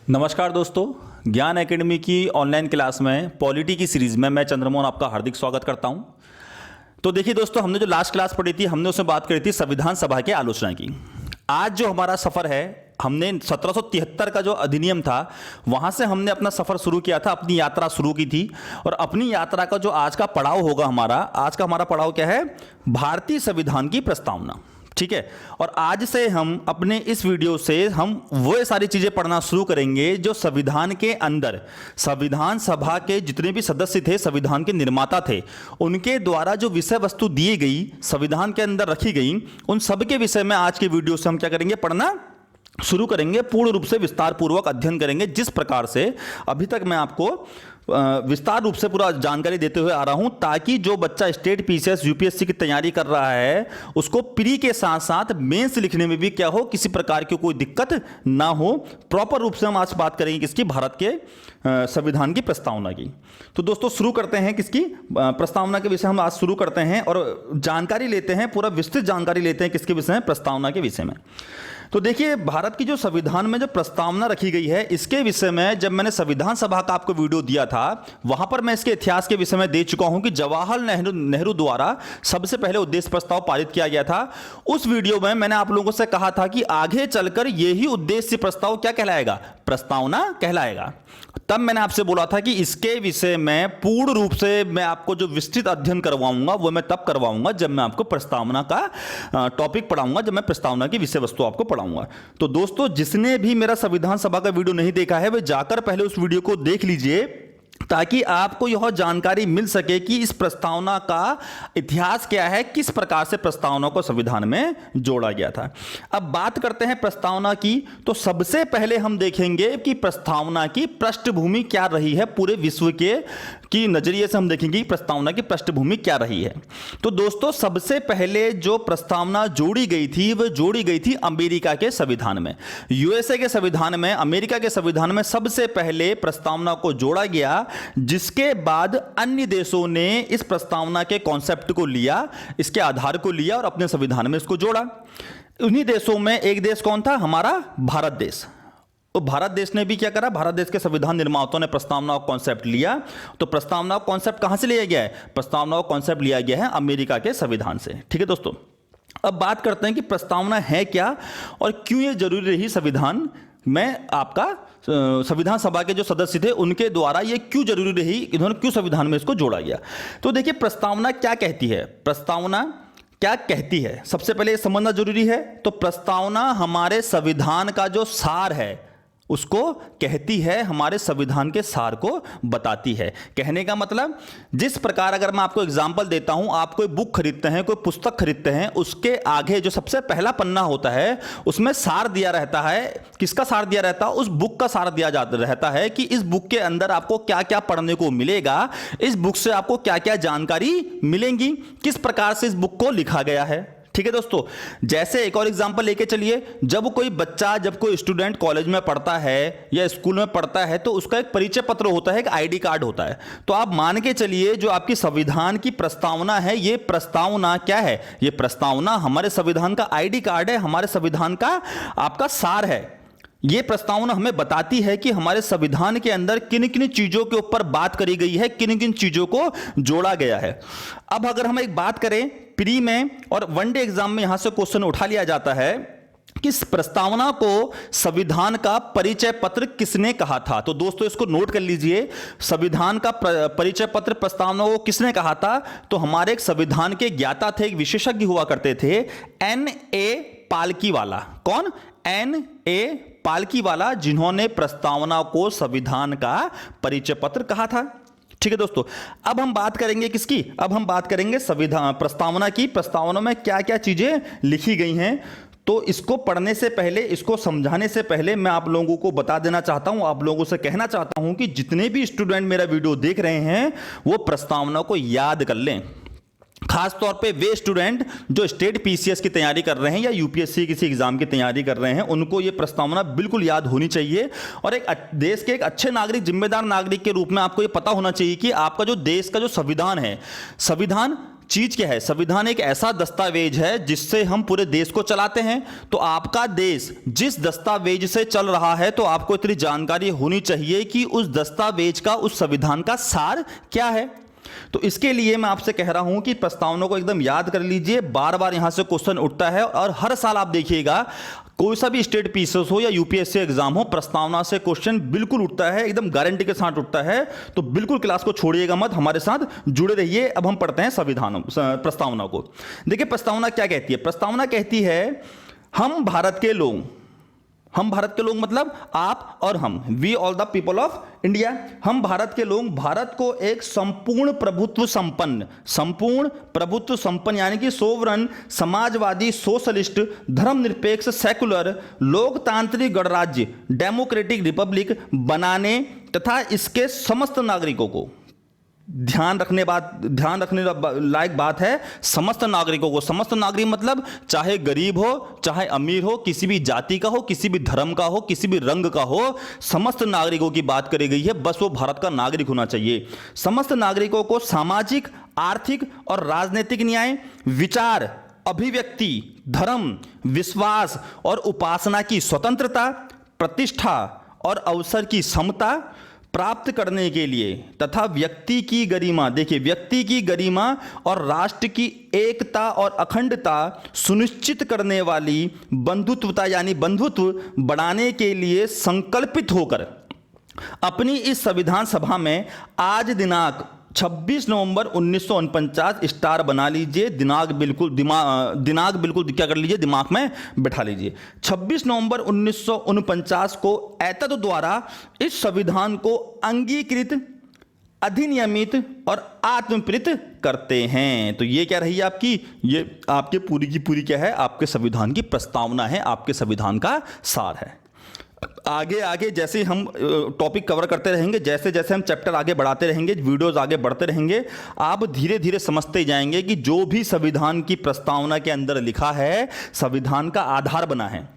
नमस्कार दोस्तों, ज्ञान एकेडमी की ऑनलाइन क्लास में पॉलिटी की सीरीज़ में मैं चंद्रमोहन आपका हार्दिक स्वागत करता हूं। तो देखिए दोस्तों, हमने जो लास्ट क्लास पढ़ी थी, हमने उसमें बात करी थी संविधान सभा की आलोचना की। आज जो हमारा सफ़र है, हमने 1773 का जो अधिनियम था वहां से हमने अपना सफ़र शुरू किया था, अपनी यात्रा शुरू की थी। और अपनी यात्रा का जो आज का पड़ाव होगा आज का हमारा पड़ाव क्या है? भारतीय संविधान की प्रस्तावना। ठीक है। और आज से हम अपने इस वीडियो से हम वो सारी चीजें पढ़ना शुरू करेंगे जो संविधान के अंदर, संविधान सभा के जितने भी सदस्य थे, संविधान के निर्माता थे, उनके द्वारा जो विषय वस्तु दी गई, संविधान के अंदर रखी गई, उन सब के विषय में आज के वीडियो से हम क्या करेंगे? पढ़ना शुरू करेंगे। पूर्ण रूप से विस्तार पूर्वक अध्ययन करेंगे, जिस प्रकार से अभी तक मैं आपको विस्तार रूप से पूरा जानकारी देते हुए आ रहा हूं, ताकि जो बच्चा स्टेट पीसीएस यूपीएससी की तैयारी कर रहा है उसको प्री के साथ साथ मेंस लिखने में भी क्या हो, किसी प्रकार की कोई दिक्कत ना हो। प्रॉपर रूप से हम आज बात करेंगे किसकी? भारत के संविधान की प्रस्तावना की। तो दोस्तों शुरू करते हैं, किसकी प्रस्तावना के विषय हम आज शुरू करते हैं और जानकारी लेते हैं, पूरा विस्तृत जानकारी लेते हैं किसके विषय में? प्रस्तावना के विषय में। तो देखिए, भारत की जो संविधान में जो प्रस्तावना रखी गई है, इसके विषय में जब मैंने संविधान सभा का आपको वीडियो दिया था, वहां पर मैं इसके इतिहास के विषय में दे चुका हूं कि जवाहरलाल नेहरू द्वारा सबसे पहले उद्देश्य प्रस्ताव पारित किया गया था। उस वीडियो में मैंने आप लोगों से कहा था कि आगे चलकर यही उद्देश्य प्रस्ताव क्या कहलाएगा? प्रस्तावना कहलाएगा। तब मैंने आपसे बोला था कि इसके विषय में पूर्ण रूप से मैं आपको जो विस्तृत अध्ययन करवाऊंगा वो मैं तब करवाऊंगा जब मैं आपको प्रस्तावना का टॉपिक पढ़ाऊंगा, जब मैं प्रस्तावना की विषय वस्तु आपको पढ़ाऊंगा। तो दोस्तों, जिसने भी मेरा संविधान सभा का वीडियो नहीं देखा है, वे जाकर पहले उस वीडियो को देख लीजिए, ताकि आपको यह जानकारी मिल सके कि इस प्रस्तावना का इतिहास क्या है, किस प्रकार से प्रस्तावना को संविधान में जोड़ा गया था। अब बात करते हैं प्रस्तावना की। तो सबसे पहले हम देखेंगे कि प्रस्तावना की पृष्ठभूमि क्या रही है, पूरे विश्व के की नजरिए से हम देखेंगे कि प्रस्तावना की पृष्ठभूमि क्या रही है। तो दोस्तों, सबसे पहले जो प्रस्तावना जोड़ी गई थी वह जोड़ी गई थी अमेरिका के संविधान में, यूएसए के संविधान में, अमेरिका के संविधान में सबसे पहले प्रस्तावना को जोड़ा गया, जिसके बाद अन्य देशों ने इस प्रस्तावना के कॉन्सेप्ट को लिया, इसके आधार को लिया और अपने संविधान में इसको जोड़ा। उन्हीं देशों में एक देश कौन था? हमारा भारत देश। तो भारत देश ने भी क्या करा? भारत देश के संविधान निर्माताओं ने प्रस्तावना का कॉन्सेप्ट लिया। तो प्रस्तावना का कॉन्सेप्ट कहां से लिया गया है? प्रस्तावना का कॉन्सेप्ट लिया गया है अमेरिका के संविधान से। ठीक है दोस्तों, अब बात करते हैं कि प्रस्तावना है क्या और क्यों यह जरूरी रही संविधान में। आपका संविधान सभा के जो सदस्य थे उनके द्वारा ये क्यों जरूरी रही, इन्होंने क्यों संविधान में इसको जोड़ा गया। तो देखिए, प्रस्तावना क्या कहती है? प्रस्तावना क्या कहती है, सबसे पहले समझना जरूरी है। तो प्रस्तावना हमारे संविधान का जो सार है उसको कहती है, हमारे संविधान के सार को बताती है। कहने का मतलब, जिस प्रकार अगर मैं आपको एग्जांपल देता हूं, आप कोई बुक खरीदते हैं, कोई पुस्तक खरीदते हैं, उसके आगे जो सबसे पहला पन्ना होता है उसमें सार दिया रहता है। किसका सार दिया रहता है? उस बुक का सार दिया जाता रहता है कि इस बुक के अंदर आपको क्या क्या पढ़ने को मिलेगा, इस बुक से आपको क्या क्या जानकारी मिलेंगी, किस प्रकार से इस बुक को लिखा गया है। ठीक है दोस्तों, जैसे एक और एग्जांपल लेके चलिए, जब कोई बच्चा, जब कोई स्टूडेंट कॉलेज में पढ़ता है या स्कूल में पढ़ता है, तो उसका एक परिचय पत्र होता है, एक आईडी कार्ड होता है। तो आप मान के चलिए, जो आपकी संविधान की प्रस्तावना है, ये प्रस्तावना क्या है? ये प्रस्तावना हमारे संविधान का आईडी कार्ड है, हमारे संविधान का आपका सार है। ये प्रस्तावना हमें बताती है कि हमारे संविधान के अंदर किन किन चीजों के ऊपर बात करी गई है, किन किन चीजों को जोड़ा गया है। अब अगर हम एक बात करें, प्री में और वनडे एग्जाम में यहां से क्वेश्चन उठा लिया जाता है कि इस प्रस्तावना को संविधान का परिचय पत्र किसने कहा था। तो दोस्तों, इसको नोट कर लीजिए, संविधान का परिचय पत्र प्रस्तावना को किसने कहा था? तो हमारे एक संविधान के ज्ञाता थे, एक विशेषज्ञ हुआ करते थे, N.A. पालकीवाला। कौन? N.A. पालकीवाला, जिन्होंने प्रस्तावना को संविधान का परिचय पत्र कहा था। ठीक है दोस्तों, अब हम बात करेंगे किसकी? अब हम बात करेंगे संविधान प्रस्तावना की। प्रस्तावना में क्या क्या चीजें लिखी गई हैं। तो इसको पढ़ने से पहले, इसको समझाने से पहले मैं आप लोगों को बता देना चाहता हूं, आप लोगों से कहना चाहता हूं कि जितने भी स्टूडेंट मेरा वीडियो देख रहे हैं वो प्रस्तावना को याद कर लें। खास तौर पे वे स्टूडेंट जो स्टेट पीसीएस की तैयारी कर रहे हैं या यूपीएससी किसी एग्जाम की तैयारी कर रहे हैं, उनको ये प्रस्तावना बिल्कुल याद होनी चाहिए। और एक देश के एक अच्छे नागरिक, जिम्मेदार नागरिक के रूप में आपको ये पता होना चाहिए कि आपका जो देश का जो संविधान है, संविधान चीज क्या है? संविधान एक ऐसा दस्तावेज है जिससे हम पूरे देश को चलाते हैं। तो आपका देश जिस दस्तावेज से चल रहा है, तो आपको इतनी जानकारी होनी चाहिए कि उस दस्तावेज का, उस संविधान का सार क्या है। तो इसके लिए मैं आपसे कह रहा हूं कि प्रस्तावना को एकदम याद कर लीजिए। बार बार यहां से क्वेश्चन उठता है और हर साल आप देखिएगा, कोई सा भी स्टेट पीसीएस हो या यूपीएससी एग्जाम हो, प्रस्तावना से क्वेश्चन बिल्कुल उठता है, एकदम गारंटी के साथ उठता है। तो बिल्कुल क्लास को छोड़िएगा मत, हमारे साथ जुड़े रहिए। अब हम पढ़ते हैं प्रस्तावना को। देखिए प्रस्तावना क्या कहती है? प्रस्तावना कहती है हम भारत के लोग, हम भारत के लोग मतलब आप और हम, we all the people of India, हम भारत के लोग भारत को एक संपूर्ण प्रभुत्व संपन्न यानी कि सोवरन, समाजवादी, सोशलिस्ट, धर्मनिरपेक्ष, सेकुलर, लोकतांत्रिक गणराज्य, डेमोक्रेटिक रिपब्लिक बनाने तथा इसके समस्त नागरिकों को, ध्यान रखने लायक बात है, समस्त नागरिकों को। समस्त नागरिक मतलब चाहे गरीब हो, चाहे अमीर हो, किसी भी जाति का हो, किसी भी धर्म का हो, किसी भी रंग का हो, समस्त नागरिकों की बात करी गई है। बस वो भारत का नागरिक होना चाहिए। समस्त नागरिकों को सामाजिक, आर्थिक और राजनीतिक न्याय, विचार, अभिव्यक्ति, धर्म, विश्वास और उपासना की स्वतंत्रता, प्रतिष्ठा और अवसर की समता प्राप्त करने के लिए तथा व्यक्ति की गरिमा, देखिए व्यक्ति की गरिमा और राष्ट्र की एकता और अखंडता सुनिश्चित करने वाली बंधुत्वता यानी बंधुत्व बढ़ाने के लिए संकल्पित होकर अपनी इस संविधान सभा में आज दिनांक 26 नवंबर 1949 स्टार बना लीजिए। दिनांक बिल्कुल क्या कर लीजिए, दिमाग में बैठा लीजिए। 26 नवंबर 1949 को एतद द्वारा इस संविधान को अंगीकृत, अधिनियमित और आत्मप्रीत करते हैं। तो ये क्या रही आपकी, ये आपके पूरी की पूरी क्या है, आपके संविधान की प्रस्तावना है, आपके संविधान का सार है। आगे जैसे हम टॉपिक कवर करते रहेंगे, जैसे जैसे हम चैप्टर आगे बढ़ाते रहेंगे, वीडियोस आगे बढ़ते रहेंगे, आप धीरे धीरे समझते जाएंगे कि जो भी संविधान की प्रस्तावना के अंदर लिखा है, संविधान का आधार बना है।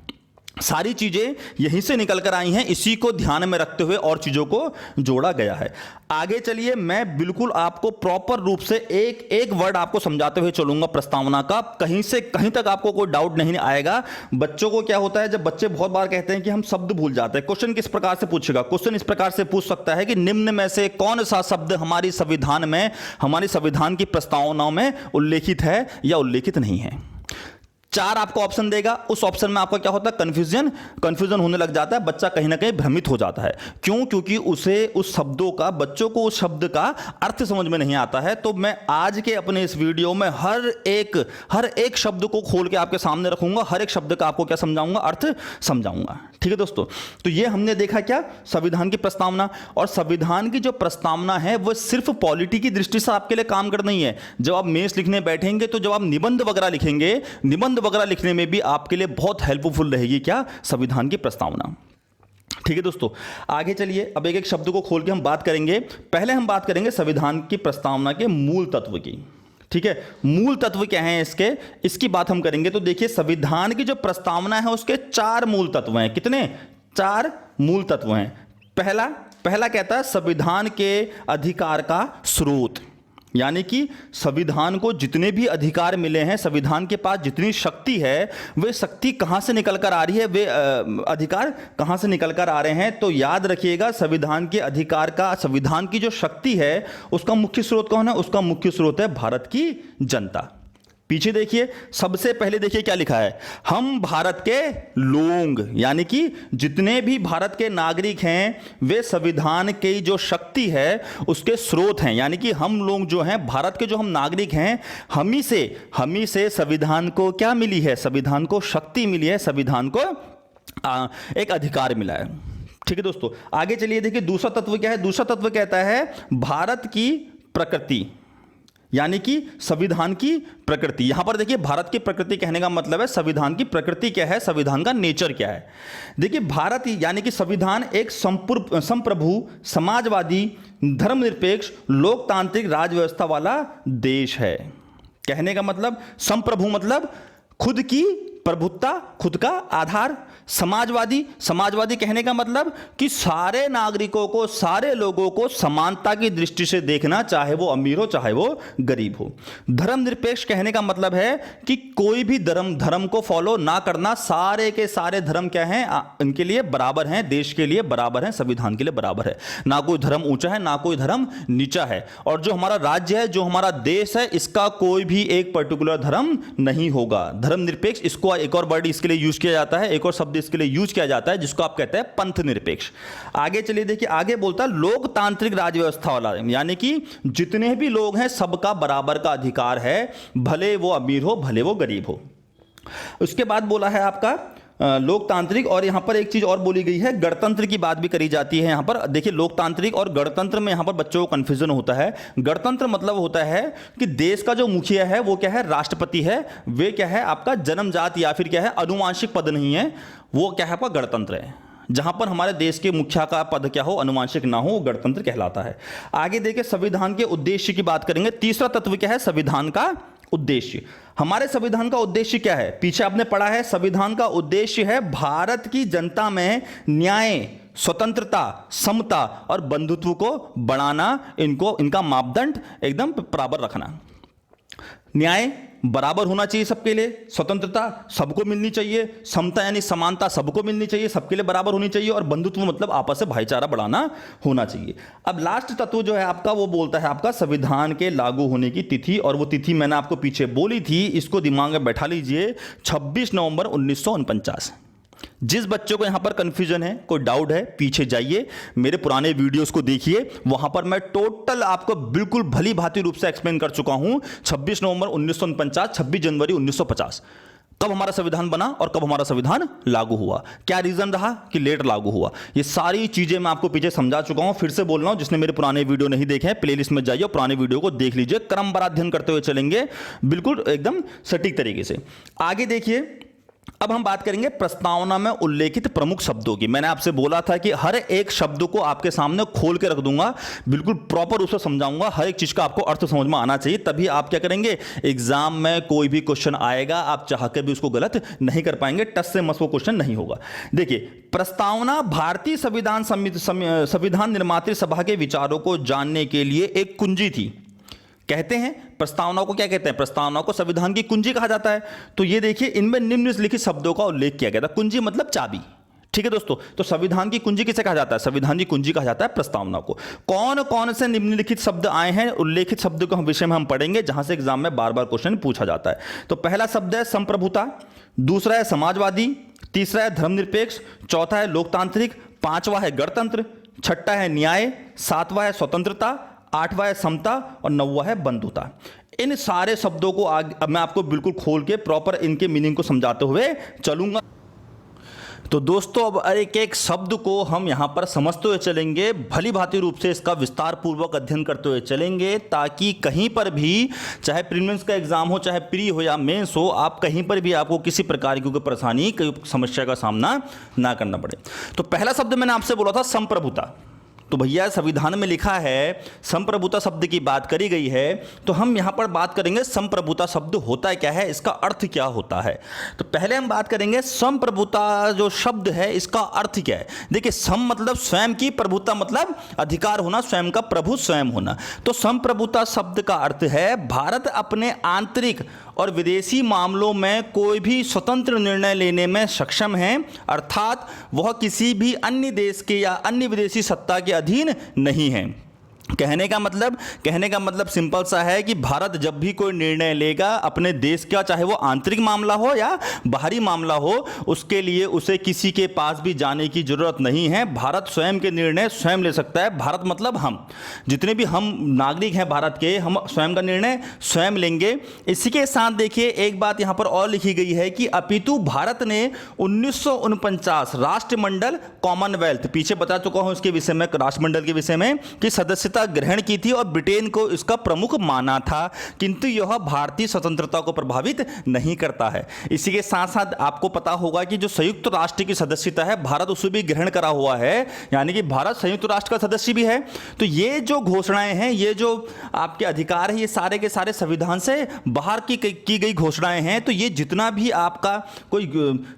सारी चीजें यहीं से निकल कर आई हैं, इसी को ध्यान में रखते हुए और चीजों को जोड़ा गया है। आगे चलिए, मैं बिल्कुल आपको प्रॉपर रूप से एक एक वर्ड आपको समझाते हुए चलूंगा प्रस्तावना का, कहीं से कहीं तक आपको कोई डाउट नहीं आएगा। बच्चों को क्या होता है, जब बच्चे बहुत बार कहते हैं कि हम शब्द भूल जाते हैं, क्वेश्चन किस प्रकार से पूछेगा, क्वेश्चन इस प्रकार से पूछ सकता है कि निम्न में से कौन सा शब्द हमारी संविधान में, हमारी संविधान की प्रस्तावनाओं में उल्लेखित है या उल्लेखित नहीं है। 4 आपको ऑप्शन देगा, उस ऑप्शन में आपका क्या होता है, कंफ्यूजन होने लग जाता है, बच्चा कहीं ना कहीं भ्रमित हो जाता है। क्यों? क्योंकि उसे उस शब्दों का, बच्चों को उस शब्द का अर्थ समझ में नहीं आता है। तो मैं आज के अपने इस वीडियो में हर एक शब्द को खोल के आपके सामने रखूंगा, हर एक शब्द का आपको क्या समझाऊंगा, अर्थ समझाऊंगा। ठीक है दोस्तों, तो ये हमने देखा क्या, संविधान की प्रस्तावना। और संविधान की जो प्रस्तावना है वो सिर्फ पॉलिटी की दृष्टि से आपके लिए काम कर नहीं है। जब आप मेंस लिखने बैठेंगे, तो जब आप निबंध वगैरह लिखेंगे, निबंध वगैरह लिखने में भी आपके लिए बहुत हेल्पफुल रहेगी क्या, संविधान की प्रस्तावना। ठीक है दोस्तों, आगे चलिए, अब एक एक शब्द को खोल के हम बात करेंगे। पहले हम बात करेंगे संविधान की प्रस्तावना के मूल तत्व की। ठीक है, मूल तत्व क्या है इसकी बात हम करेंगे। तो देखिए, संविधान की जो प्रस्तावना है उसके 4 मूल तत्व हैं। कितने? 4 मूल तत्व हैं। पहला कहता है संविधान के अधिकार का स्रोत, यानी कि संविधान को जितने भी अधिकार मिले हैं, संविधान के पास जितनी शक्ति है, वे शक्ति कहां से निकल कर आ रही है, वे अधिकार कहां से निकल कर आ रहे हैं। तो याद रखिएगा, संविधान के अधिकार का, संविधान की जो शक्ति है उसका मुख्य स्रोत कौन है? उसका मुख्य स्रोत है भारत की जनता। पीछे देखिए, सबसे पहले देखिए क्या लिखा है, हम भारत के लोग, यानी कि जितने भी भारत के नागरिक हैं वे संविधान की जो शक्ति है उसके स्रोत हैं। यानी कि हम लोग जो हैं, भारत के जो हम नागरिक हैं, हम ही से संविधान को क्या मिली है, संविधान को शक्ति मिली है, संविधान को एक अधिकार मिला है। ठीक है दोस्तों, आगे चलिए, देखिए दूसरा तत्व क्या है। दूसरा तत्व कहता है भारत की प्रकृति, यानी कि संविधान की प्रकृति। यहां पर देखिए, भारत की प्रकृति कहने का मतलब है संविधान की प्रकृति क्या है, संविधान का नेचर क्या है। देखिए, भारत यानी कि संविधान एक संप्रभु, समाजवादी, धर्मनिरपेक्ष, लोकतांत्रिक राज व्यवस्था वाला देश है। कहने का मतलब, संप्रभु मतलब खुद की प्रभुत्ता खुद का आधार, समाजवादी, समाजवादी कहने का मतलब कि सारे नागरिकों को, सारे लोगों को समानता की दृष्टि से देखना, चाहे वो अमीर हो चाहे वो गरीब हो। धर्मनिरपेक्ष कहने का मतलब है कि कोई भी धर्म को फॉलो ना करना, सारे के सारे धर्म क्या हैं, इनके लिए बराबर हैं, देश के लिए बराबर हैं, संविधान के लिए बराबर है, ना कोई धर्म ऊंचा है ना कोई धर्म नीचा है। और जो हमारा राज्य है, जो हमारा देश है, इसका कोई भी एक पर्टिकुलर धर्म नहीं होगा। धर्मनिरपेक्ष, इसको एक और वर्ड इसके लिए यूज किया जाता है, एक और शब्द इसके लिए यूज किया जाता है जिसको आप कहते हैं पंथ निरपेक्ष। आगे चलिए देखिए, आगे बोलता है लोकतांत्रिक राज्य व्यवस्था वाला, यानी कि जितने भी लोग हैं सबका बराबर का अधिकार है, भले वो अमीर हो भले वो गरीब हो। उसके बाद बोला है आपका लोकतांत्रिक, और यहां पर एक चीज और बोली गई है, गणतंत्र की बात भी करी जाती है। यहां पर देखिए लोकतांत्रिक और गणतंत्र में यहां पर बच्चों को कंफ्यूजन होता है। गणतंत्र मतलब होता है कि देश का जो मुखिया है वो क्या है, राष्ट्रपति है, वे क्या है आपका जन्मजात या फिर क्या है अनुवांशिक पद नहीं है, वो क्या है आपका गणतंत्र है। जहां पर हमारे देश के मुखिया का पद क्या हो, अनुवांशिक ना हो, वो गणतंत्र कहलाता है। आगे देखिए संविधान के उद्देश्य की बात करेंगे। तीसरा तत्व क्या है, संविधान का उद्देश्य। हमारे संविधान का उद्देश्य क्या है, पीछे आपने पढ़ा है, संविधान का उद्देश्य है भारत की जनता में न्याय, स्वतंत्रता, समता और बंधुत्व को बढ़ाना, इनका मापदंड एकदम बराबर रखना। न्याय बराबर होना चाहिए सबके लिए, स्वतंत्रता सबको मिलनी चाहिए, समता यानी समानता सबको मिलनी चाहिए, सबके लिए बराबर होनी चाहिए, और बंधुत्व मतलब आपस में भाईचारा बढ़ाना होना चाहिए। अब लास्ट तत्व जो है आपका, वो बोलता है आपका संविधान के लागू होने की तिथि, और वो तिथि मैंने आपको पीछे बोली थी, इसको दिमाग में बैठा लीजिए, 26 नवंबर 1949। जिस बच्चों को यहां पर कंफ्यूजन है, कोई डाउट है, पीछे जाइए मेरे पुराने वीडियोस को देखिए, वहां पर मैं टोटल आपको बिल्कुल भली भांति रूप से एक्सप्लेन कर चुका हूं। 26 नवंबर 1949, 26 जनवरी 1950 कब हमारा संविधान बना और कब हमारा संविधान लागू हुआ, क्या रीजन रहा कि लेट लागू हुआ, ये सारी चीजें मैं आपको पीछे समझा चुका हूं। फिर से बोल रहा हूं, जिसने मेरे पुराने वीडियो नहीं देखे हैं प्लेलिस्ट में जाइए, पुराने वीडियो को देख लीजिए, क्रमबद्ध अध्ययन करते हुए चलेंगे, बिल्कुल एकदम सटीक तरीके से। आगे देखिए, अब हम बात करेंगे प्रस्तावना में उल्लेखित प्रमुख शब्दों की। मैंने आपसे बोला था कि हर एक शब्द को आपके सामने खोल के रख दूंगा, बिल्कुल प्रॉपर रूप से समझाऊंगा, हर एक चीज का आपको अर्थ समझ में आना चाहिए, तभी आप क्या करेंगे, एग्जाम में कोई भी क्वेश्चन आएगा आप चाह के भी उसको गलत नहीं कर पाएंगे, टस से मस वो क्वेश्चन नहीं होगा। देखिए, प्रस्तावना भारतीय संविधान निर्मात्री सभा के विचारों को जानने के लिए एक कुंजी थी। कहते हैं प्रस्तावना को क्या कहते हैं, प्रस्तावना को संविधान की कुंजी कहा जाता है। तो ये देखिए, इनमें निम्नलिखित शब्दों का उल्लेख किया गया था। कुंजी मतलब चाबी, ठीक है दोस्तों। तो संविधान की कुंजी किसे कहा जाता है, संविधान की कुंजी कहा जाता है प्रस्तावना को। कौन कौन से निम्नलिखित शब्द आए हैं, उल्लेखित शब्द को हम विषय में हम पढ़ेंगे, जहां से एग्जाम में बार बार क्वेश्चन पूछा जाता है। तो पहला शब्द है संप्रभुता, दूसरा है समाजवादी, तीसरा है धर्मनिरपेक्ष, चौथा है लोकतांत्रिक, पांचवा है गणतंत्र, छठा है न्याय, सातवां है स्वतंत्रता, आठवां है समता और नौवां है बंधुता। इन सारे शब्दों को अब मैं आपको बिल्कुल खोल के प्रॉपर इनके मीनिंग को समझाते हुए चलूंगा। तो दोस्तों, अब एक एक शब्द को हम यहां पर समझते हुए चलेंगे, भली भांति रूप से इसका विस्तार पूर्वक अध्ययन करते हुए चलेंगे, ताकि कहीं पर भी, चाहे प्रीलिम्स का एग्जाम हो, चाहे प्री हो या मेंस हो, आप कहीं पर भी आपको किसी प्रकार की कोई परेशानी, कोई समस्या का सामना ना करना पड़े। तो पहला शब्द मैंने आपसे बोला था संप्रभुता। तो भैया संविधान में लिखा है, संप्रभुता शब्द की बात करी गई है, तो हम यहां पर बात करेंगे संप्रभुता शब्द होता है क्या है, इसका अर्थ क्या होता है। तो पहले हम बात करेंगे संप्रभुता जो शब्द है इसका अर्थ क्या है। देखिए, सम मतलब स्वयं की, प्रभुता मतलब अधिकार होना, स्वयं का प्रभु स्वयं होना। तो संप्रभुता शब्द का अर्थ है भारत अपने आंतरिक और विदेशी मामलों में कोई भी स्वतंत्र निर्णय लेने में सक्षम है, अर्थात वह किसी भी अन्य देश के या अन्य विदेशी सत्ता के अधीन नहीं है। कहने का मतलब सिंपल सा है कि भारत जब भी कोई निर्णय लेगा अपने देश का, चाहे वो आंतरिक मामला हो या बाहरी मामला हो, उसके लिए उसे किसी के पास भी जाने की जरूरत नहीं है। भारत स्वयं के निर्णय स्वयं ले सकता है। भारत मतलब हम, जितने भी हम नागरिक हैं भारत के, हम स्वयं का निर्णय स्वयं लेंगे। इसी के साथ देखिए एक बात यहाँ पर और लिखी गई है कि अपितु भारत ने 1949 राष्ट्रमंडल कॉमनवेल्थ, पीछे बता चुका हूँ इसके विषय में, राष्ट्रमंडल के विषय में, कि सदस्यता ग्रहण की थी और ब्रिटेन को इसका प्रमुख माना था, किंतु यह भारतीय स्वतंत्रता को प्रभावित नहीं करता है। इसी के साथ साथ आपको पता होगा कि जो संयुक्त राष्ट्र की सदस्यता है, भारत उसे भी ग्रहण करा हुआ है, यानी कि भारत संयुक्त राष्ट्र का सदस्य भी है। तो ये जो घोषणाएं हैं, ये जो आपके अधिकार है, ये सारे के सारे संविधान से बाहर की गई घोषणाएं हैं। तो ये जितना भी आपका कोई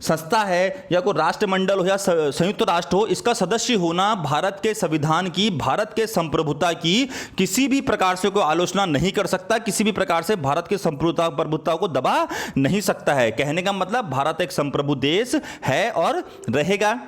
संस्था है या कोई राष्ट्रमंडल हो या संयुक्त राष्ट्र हो, इसका सदस्य होना भारत के संविधान की, भारत के संप्रभुता की किसी भी प्रकार से कोई आलोचना नहीं कर सकता, किसी भी प्रकार से भारत के संप्रभुता को दबा नहीं सकता है। कहने का मतलब भारत एक संप्रभु देश है और रहेगा।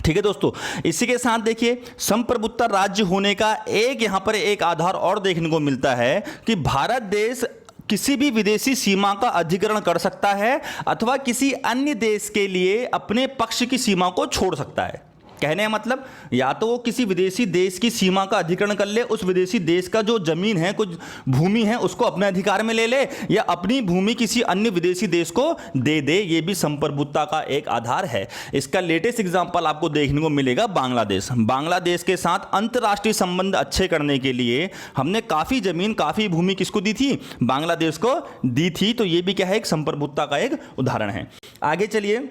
ठीक है दोस्तों, इसी के साथ देखिए संप्रभुता राज्य होने का एक यहां पर एक आधार और देखने को मिलता है कि भारत देश किसी भी विदेशी सीमा का अधिग्रहण कर सकता है अथवा किसी अन्य देश के लिए अपने पक्ष की सीमा को छोड़ सकता है। कहने का मतलब या तो वो किसी विदेशी देश की सीमा का अधिग्रहण कर ले, उस विदेशी देश का जो जमीन है, कुछ भूमि है, उसको अपने अधिकार में ले ले, या अपनी भूमि किसी अन्य विदेशी देश को दे दे। ये भी संप्रभुता का एक आधार है। इसका लेटेस्ट एग्जांपल आपको देखने को मिलेगा बांग्लादेश। बांग्लादेश के साथ अंतर्राष्ट्रीय संबंध अच्छे करने के लिए हमने काफ़ी जमीन, काफ़ी भूमि किसको दी थी? बांग्लादेश को दी थी। तो ये भी क्या है? एक संप्रभुता का एक उदाहरण है। आगे चलिए,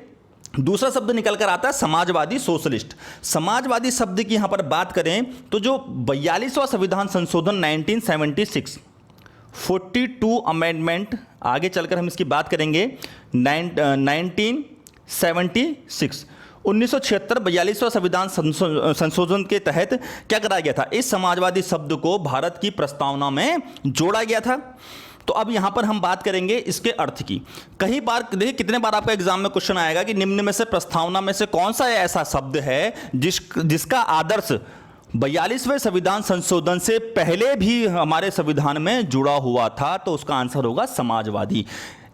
दूसरा शब्द निकल कर आता है समाजवादी, सोशलिस्ट। समाजवादी शब्द की यहां पर बात करें तो जो 42वां संविधान संशोधन 1976, 42 अमेंडमेंट, आगे चलकर हम इसकी बात करेंगे। 1976 1976 42वां संविधान संशोधन के तहत क्या करा गया था? इस समाजवादी शब्द को भारत की प्रस्तावना में जोड़ा गया था। तो अब यहां पर हम बात करेंगे इसके अर्थ की। कई बार देखिए, कितने बार आपका एग्जाम में क्वेश्चन आएगा कि निम्न में से प्रस्तावना में से कौन सा ऐसा शब्द है जिसका आदर्श 42वें संविधान संशोधन से पहले भी हमारे संविधान में जुड़ा हुआ था? तो उसका आंसर होगा समाजवादी।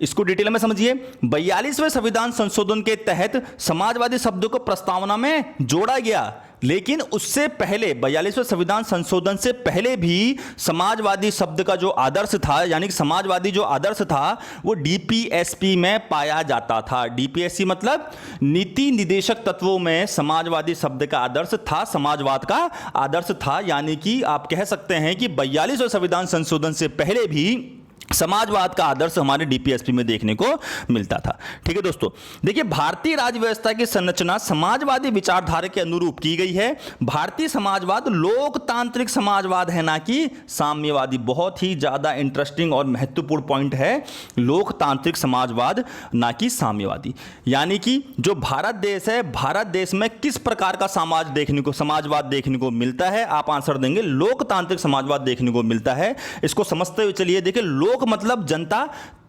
इसको डिटेल में समझिए। 42वें संविधान संशोधन के तहत समाजवादी शब्द को प्रस्तावना में जोड़ा गया, लेकिन उससे पहले 42वें संविधान संशोधन से पहले भी समाजवादी शब्द का जो आदर्श था, यानी कि समाजवादी जो आदर्श था, वो डीपीएसपी में पाया जाता था। डीपीएसपी मतलब नीति निदेशक तत्वों में समाजवादी शब्द का आदर्श था, समाजवाद का आदर्श था। यानी कि आप कह सकते हैं कि 42वें संविधान संशोधन से पहले भी समाजवाद का आदर्श हमारे डीपीएसपी में देखने को मिलता था। ठीक है दोस्तों, देखिए भारतीय राज्य व्यवस्था की संरचना समाजवादी विचारधारा के अनुरूप की गई है। भारतीय समाजवाद लोकतांत्रिक समाजवाद है, ना कि साम्यवादी। बहुत ही ज्यादा इंटरेस्टिंग और महत्वपूर्ण पॉइंट है, लोकतांत्रिक समाजवाद ना कि साम्यवादी। यानी कि जो भारत देश है, भारत देश में किस प्रकार का समाजवाद देखने को मिलता है? आप आंसर देंगे लोकतांत्रिक समाजवाद देखने को मिलता है। इसको समझते हुए चलिए। देखिए, लोक मतलब जनता,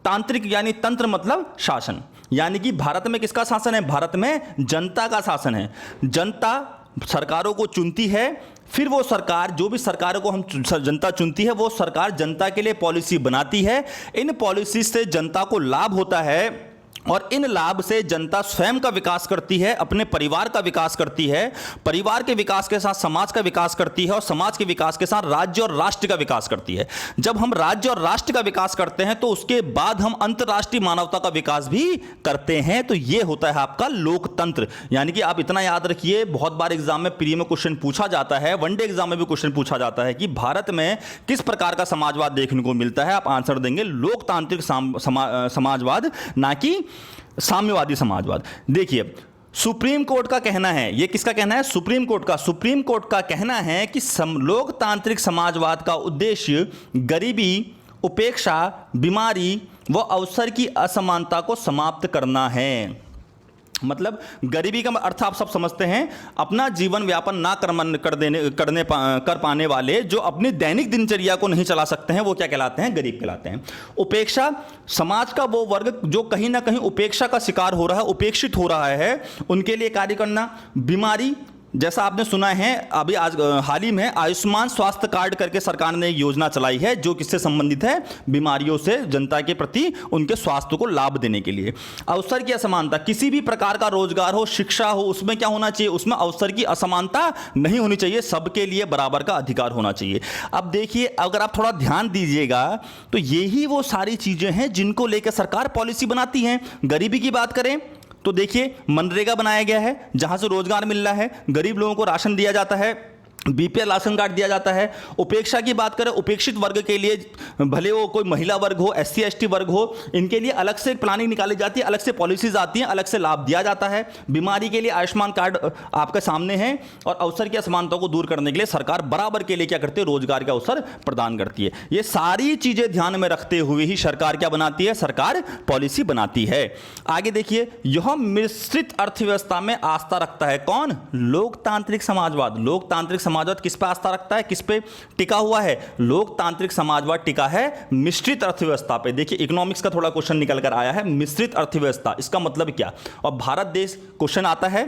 तांत्रिक यानी तंत्र मतलब शासन। यानी कि भारत में किसका शासन है? भारत में जनता का शासन है। जनता सरकारों को चुनती है, फिर वो सरकार, जो भी सरकारों को हम जनता चुनती है, वो सरकार जनता के लिए पॉलिसी बनाती है। इन पॉलिसी से जनता को लाभ होता है और इन लाभ से जनता स्वयं का विकास करती है, अपने परिवार का विकास करती है, परिवार के विकास के साथ समाज का विकास करती है और समाज के विकास के साथ राज्य और राष्ट्र का विकास करती है। जब हम राज्य और राष्ट्र का विकास करते हैं तो उसके बाद हम अंतर्राष्ट्रीय मानवता का विकास भी करते हैं। तो ये होता है आपका लोकतंत्र। यानी कि आप इतना याद रखिए, बहुत बार एग्जाम में प्री में क्वेश्चन पूछा जाता है, वनडे एग्जाम में भी क्वेश्चन पूछा जाता है कि भारत में किस प्रकार का समाजवाद देखने को मिलता है। आप आंसर देंगे लोकतांत्रिक समाजवाद, ना कि साम्यवादी समाजवाद। देखिए, सुप्रीम कोर्ट का कहना है, ये किसका कहना है? सुप्रीम कोर्ट का। सुप्रीम कोर्ट का कहना है कि लोकतांत्रिक समाजवाद का उद्देश्य गरीबी, उपेक्षा, बीमारी व अवसर की असमानता को समाप्त करना है। मतलब गरीबी का अर्थ आप सब समझते हैं, अपना जीवन व्यापन ना कर पाने वाले, जो अपनी दैनिक दिनचर्या को नहीं चला सकते हैं, वो क्या कहलाते हैं? गरीब कहलाते हैं। उपेक्षा, समाज का वो वर्ग जो कहीं ना कहीं उपेक्षा का शिकार हो रहा है, उपेक्षित हो रहा है, उनके लिए कार्य करना। बीमारी, जैसा आपने सुना है अभी हाल ही में आयुष्मान स्वास्थ्य कार्ड करके सरकार ने एक योजना चलाई है, जो किससे संबंधित है? बीमारियों से जनता के प्रति उनके स्वास्थ्य को लाभ देने के लिए। अवसर की असमानता, किसी भी प्रकार का रोजगार हो, शिक्षा हो, उसमें क्या होना चाहिए? उसमें अवसर की असमानता नहीं होनी चाहिए, सबके लिए बराबर का अधिकार होना चाहिए। अब देखिए, अगर आप थोड़ा ध्यान दीजिएगा तो यही वो सारी चीजें हैं जिनको लेकर सरकार पॉलिसी बनाती है। गरीबी की बात करें तो देखिए, मनरेगा बनाया गया है, जहां से रोजगार मिल रहा है, गरीब लोगों को राशन दिया जाता है, बीपीएल राशन कार्ड दिया जाता है। उपेक्षा की बात करें, उपेक्षित वर्ग के लिए, भले वो कोई महिला वर्ग हो, एससी एसटी वर्ग हो, इनके लिए अलग से प्लानिंग निकाली जाती है, अलग से पॉलिसीज आती हैं, अलग से लाभ दिया जाता है। बीमारी के लिए आयुष्मान कार्ड आपके सामने है। और अवसर की असमानता को दूर करने के लिए सरकार बराबर के लिए क्या करती है, रोजगार के अवसर प्रदान करती है। ये सारी चीजें ध्यान में रखते हुए ही सरकार क्या बनाती है, सरकार पॉलिसी बनाती है। आगे देखिए, यह मिश्रित अर्थव्यवस्था में आस्था रखता है। कौन? लोकतांत्रिक समाजवाद। लोकतांत्रिक समाजवाद किस पे आस्था रखता है, किस पे टिका हुआ है? लोकतांत्रिक समाजवाद टिका है मिश्रित अर्थव्यवस्था पे। देखिए इकोनॉमिक्स का थोड़ा क्वेश्चन निकल कर आया है, मिश्रित अर्थव्यवस्था इसका मतलब क्या? और भारत देश क्वेश्चन आता है